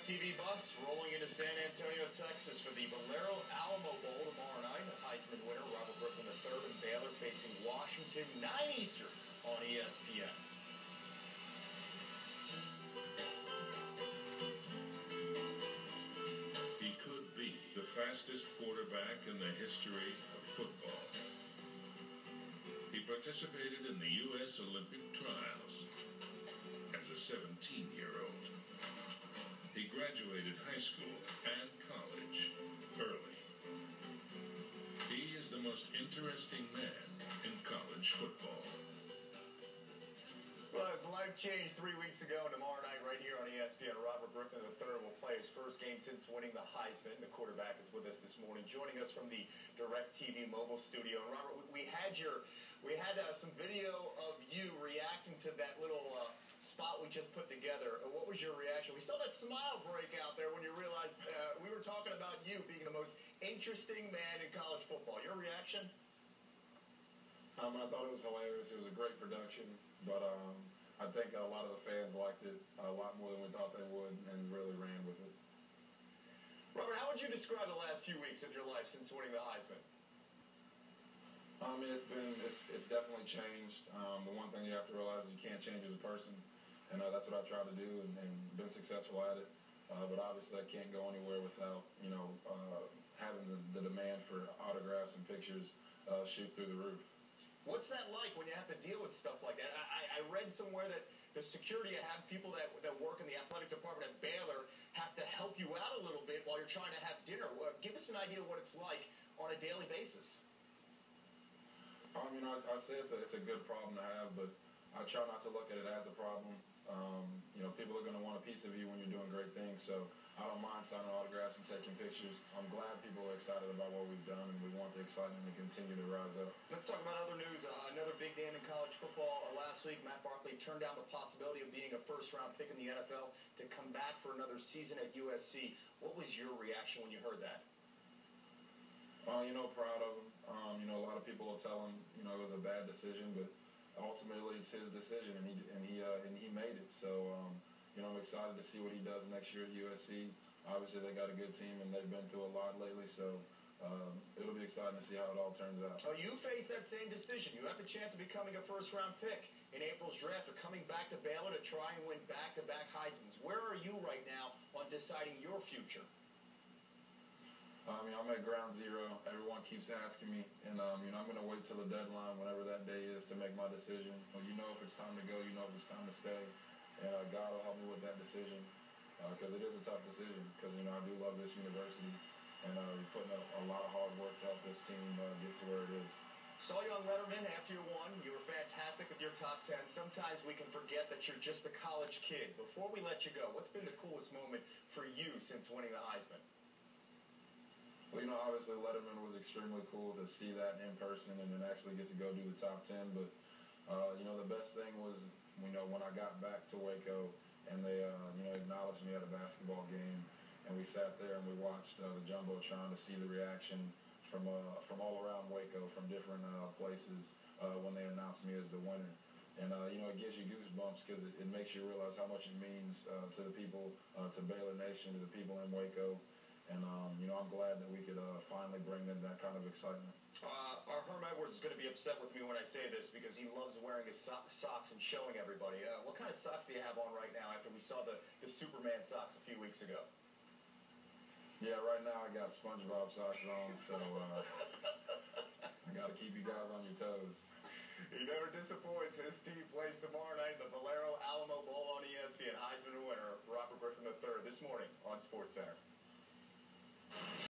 TV bus rolling into San Antonio, Texas for the Baylor Alamo Bowl tomorrow night. The Heisman winner, Robert Griffin III, and Baylor facing Washington, 9 Eastern on ESPN. He could be the fastest quarterback in the history of football. He participated in the U.S. Olympic trials as a 17-year-old. He graduated high school and college early. He is the most interesting man in college football. Well, his life changed 3 weeks ago, and tomorrow night right here on ESPN, Robert Griffin III will play his first game since winning the Heisman. The quarterback is with us this morning, joining us from the DirecTV mobile studio. And Robert, we had some video of you reacting to that little spot we just put together. What was your reaction? We saw that smile break out there when you realized we were talking about you being the most interesting man in college football. Your reaction? I thought it was hilarious. It was a great production, but I think a lot of the fans liked it a lot more than we thought they would and really ran with it. Robert, how would you describe the last few weeks of your life since winning the Heisman? I mean, it's definitely changed. The one thing you have to realize is you can't change as a person, and that's what I tried to do and been successful at it. But obviously, I can't go anywhere without having the demand for autographs and pictures shoot through the roof. What's that like when you have to deal with stuff like that? I read somewhere that the security you have, people that work in the athletic department at Baylor have to help you out a little bit while you're trying to have dinner. Give us an idea of what it's like on a daily basis. I mean, I say it's a good problem to have, but I try not to look at it as a problem. People are going to want a piece of you when you're doing great things, so I don't mind signing autographs and taking pictures. I'm glad people are excited about what we've done, and we want the excitement to continue to rise up. Let's talk about other news. Another big name in college football last week, Matt Barkley turned down the possibility of being a first-round pick in the NFL to come back for another season at USC. What was your reaction when you heard that? Proud of him. A lot of people will tell him, it was a bad decision, but ultimately it's his decision, and he made it. So, I'm excited to see what he does next year at USC. Obviously, they got a good team, and they've been through a lot lately, so it'll be exciting to see how it all turns out. Oh, you face that same decision. You have the chance of becoming a first-round pick in April's draft or coming back to Baylor to try and win back-to-back Heismans. Where are you right now on deciding your future? I'm at ground zero. Everyone keeps asking me, and I'm going to wait till the deadline, whenever that day is, to make my decision. If it's time to go, if it's time to stay, and God will help me with that decision, because it is a tough decision. Because I do love this university, and we're putting up a lot of hard work to help this team get to where it is. Saw you on Letterman after you won. You were fantastic with your top 10. Sometimes we can forget that you're just a college kid. Before we let you go, what's been the coolest moment for you since winning the Heisman? Well, obviously Letterman was extremely cool to see that in person and then actually get to go do the top 10. But, the best thing was, when I got back to Waco and they, acknowledged me at a basketball game, and we sat there and we watched the Jumbotron to see the reaction from all around Waco, from different places when they announced me as the winner. And, it gives you goosebumps because it makes you realize how much it means to the people, to Baylor Nation, to the people in Waco. And, I'm glad that we could finally bring them that kind of excitement. Our Herm Edwards is going to be upset with me when I say this because he loves wearing his socks and showing everybody. What kind of socks do you have on right now after we saw the Superman socks a few weeks ago? Yeah, right now I got SpongeBob socks on, so I got to keep you guys on your toes. He never disappoints. His team plays tomorrow night in the Baylor Alamo Bowl on ESPN. Heisman winner Robert Griffin III this morning on SportsCenter.